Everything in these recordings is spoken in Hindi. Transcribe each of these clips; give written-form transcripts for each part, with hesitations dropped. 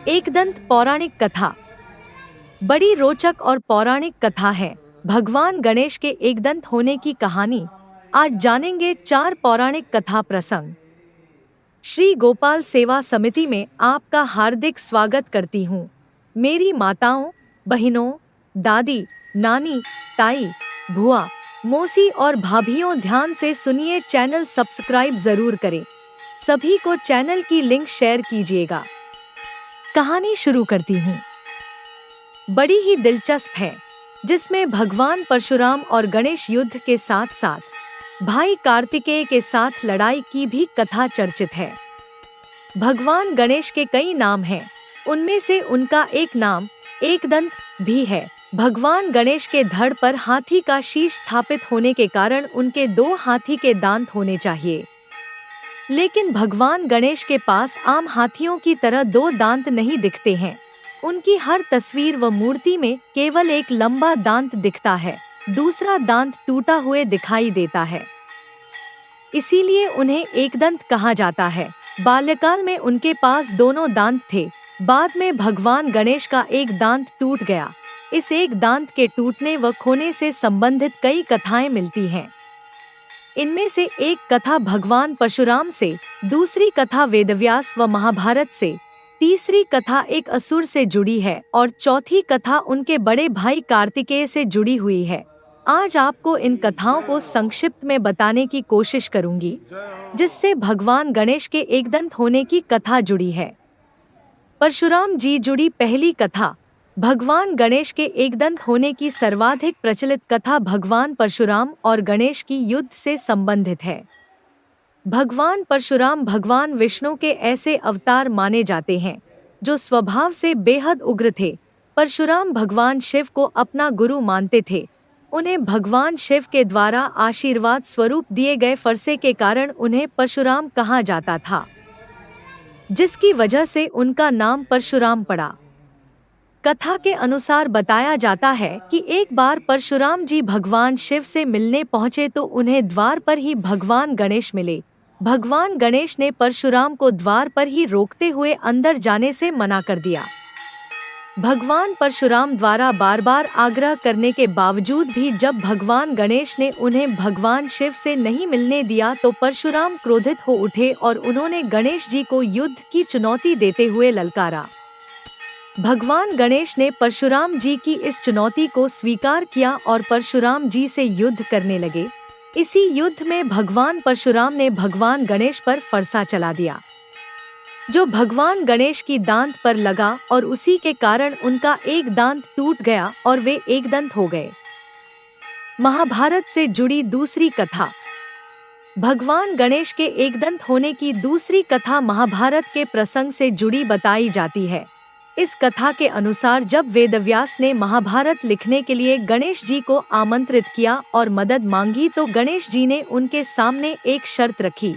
एकदंत पौराणिक कथा। बड़ी रोचक और पौराणिक कथा है भगवान गणेश के एकदंत होने की कहानी। आज जानेंगे 4 पौराणिक कथा प्रसंग। श्री गोपाल सेवा समिति में आपका हार्दिक स्वागत करती हूँ। मेरी माताओं, बहनों, दादी, नानी, ताई, भुआ, मौसी और भाभियों, ध्यान से सुनिए, चैनल सब्सक्राइब जरूर करें। सभी को चैनल की लिंक शेयर कीजिएगा। कहानी शुरू करती हूँ। बड़ी ही दिलचस्प है, जिसमें भगवान परशुराम और गणेश युद्ध के साथ साथ भाई कार्तिकेय के साथ लड़ाई की भी कथा चर्चित है। भगवान गणेश के कई नाम हैं, उनमें से उनका एक नाम एकदंत भी है। भगवान गणेश के धड़ पर हाथी का शीश स्थापित होने के कारण उनके 2 हाथी के दांत होने चाहिए, लेकिन भगवान गणेश के पास आम हाथियों की तरह 2 दांत नहीं दिखते हैं। उनकी हर तस्वीर व मूर्ति में केवल एक लंबा दांत दिखता है, दूसरा दांत टूटा हुए दिखाई देता है। इसीलिए उन्हें एकदंत कहा जाता है। बाल्यकाल में उनके पास दोनों दांत थे, बाद में भगवान गणेश का एक दांत टूट गया। इस एक दांत के टूटने व खोने से संबंधित कई कथाएं मिलती हैं। इनमें से एक कथा भगवान परशुराम से, दूसरी कथा वेदव्यास व महाभारत से, तीसरी कथा एक असुर से जुड़ी है और चौथी कथा उनके बड़े भाई कार्तिकेय से जुड़ी हुई है। आज आपको इन कथाओं को संक्षिप्त में बताने की कोशिश करूंगी, जिससे भगवान गणेश के एकदंत होने की कथा जुड़ी है। परशुराम जी जुड़ी पहली कथा। भगवान गणेश के एकदंत होने की सर्वाधिक प्रचलित कथा भगवान परशुराम और गणेश की युद्ध से संबंधित है। भगवान परशुराम भगवान विष्णु के ऐसे अवतार माने जाते हैं जो स्वभाव से बेहद उग्र थे। परशुराम भगवान शिव को अपना गुरु मानते थे। उन्हें भगवान शिव के द्वारा आशीर्वाद स्वरूप दिए गए फरसे के कारण उन्हें परशुराम कहा जाता था, जिसकी वजह से उनका नाम परशुराम पड़ा। कथा के अनुसार बताया जाता है कि एक बार परशुराम जी भगवान शिव से मिलने पहुंचे तो उन्हें द्वार पर ही भगवान गणेश मिले। भगवान गणेश ने परशुराम को द्वार पर ही रोकते हुए अंदर जाने से मना कर दिया। भगवान परशुराम द्वारा बार बार आग्रह करने के बावजूद भी जब भगवान गणेश ने उन्हें भगवान शिव से नहीं मिलने दिया तो परशुराम क्रोधित हो उठे और उन्होंने गणेश जी को युद्ध की चुनौती देते हुए ललकारा। भगवान गणेश ने परशुराम जी की इस चुनौती को स्वीकार किया और परशुराम जी से युद्ध करने लगे। इसी युद्ध में भगवान परशुराम ने भगवान गणेश पर फरसा चला दिया, जो भगवान गणेश की दांत पर लगा और उसी के कारण उनका एक दांत टूट गया और वे एकदंत हो गए। महाभारत से जुड़ी दूसरी कथा। भगवान गणेश के एकदंत होने की दूसरी कथा महाभारत के प्रसंग से जुड़ी बताई जाती है। इस कथा के अनुसार जब वेदव्यास ने महाभारत लिखने के लिए गणेश जी को आमंत्रित किया और मदद मांगी तो गणेश जी ने उनके सामने एक शर्त रखी,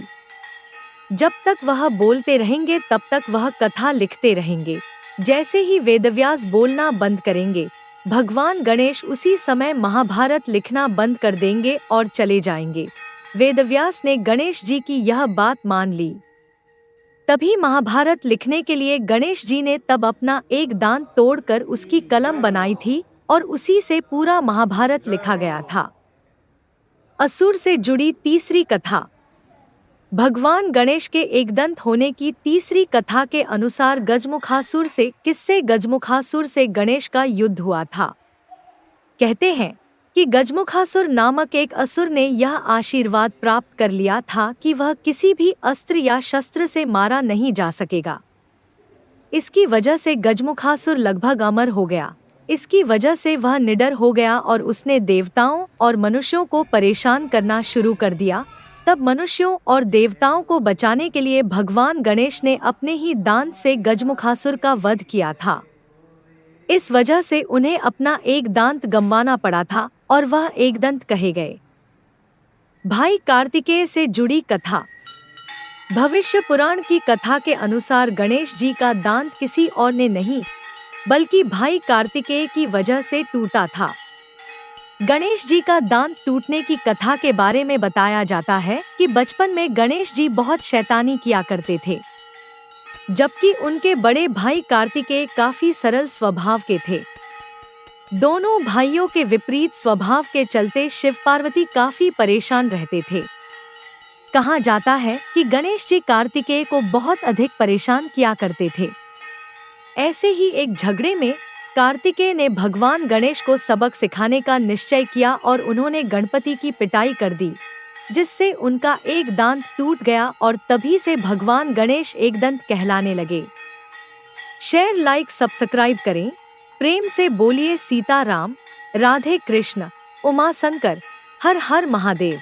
जब तक वह बोलते रहेंगे तब तक वह कथा लिखते रहेंगे। जैसे ही वेदव्यास बोलना बंद करेंगे, भगवान गणेश उसी समय महाभारत लिखना बंद कर देंगे और चले जाएंगे। वेदव्यास ने गणेश जी की यह बात मान ली। तभी महाभारत लिखने के लिए गणेश जी ने तब अपना एक दांत तोड़कर उसकी कलम बनाई थी और उसी से पूरा महाभारत लिखा गया था। असुर से जुड़ी तीसरी कथा। भगवान गणेश के एकदंत होने की तीसरी कथा के अनुसार गजमुखासुर से गणेश का युद्ध हुआ था। कहते हैं कि गजमुखासुर नामक एक असुर ने यह आशीर्वाद प्राप्त कर लिया था कि वह किसी भी अस्त्र या शस्त्र से मारा नहीं जा सकेगा। इसकी वजह से गजमुखासुर लगभग अमर हो गया। इसकी वजह से वह निडर हो गया और उसने देवताओं और मनुष्यों को परेशान करना शुरू कर दिया। तब मनुष्यों और देवताओं को बचाने के लिए भगवान गणेश ने अपने ही दांत से गजमुखासुर का वध किया था। इस वजह से उन्हें अपना एक दांत गंवाना पड़ा था और वह एकदंत कहे गए। भाई कार्तिकेय से जुड़ी कथा। भविष्य पुराण की कथा के अनुसार गणेश जी का दांत किसी और ने नहीं बल्कि भाई कार्तिकेय की वजह से टूटा था। गणेश जी का दांत टूटने की कथा के बारे में बताया जाता है कि बचपन में गणेश जी बहुत शैतानी किया करते थे। जबकि उनके बड़े भाई कार्तिकेय काफी सरल स्वभाव के थे। दोनों भाइयों के विपरीत स्वभाव के चलते शिव पार्वती काफी परेशान रहते थे। कहा जाता है कि गणेश जी कार्तिकेय को बहुत अधिक परेशान किया करते थे। ऐसे ही एक झगड़े में कार्तिकेय ने भगवान गणेश को सबक सिखाने का निश्चय किया और उन्होंने गणपति की पिटाई कर दी, जिससे उनका एक दांत टूट गया और तभी से भगवान गणेश एकदंत कहलाने लगे। शेयर, लाइक, सब्सक्राइब करें। प्रेम से बोलिए सीताराम, राधे कृष्ण, उमा शंकर, हर हर महादेव।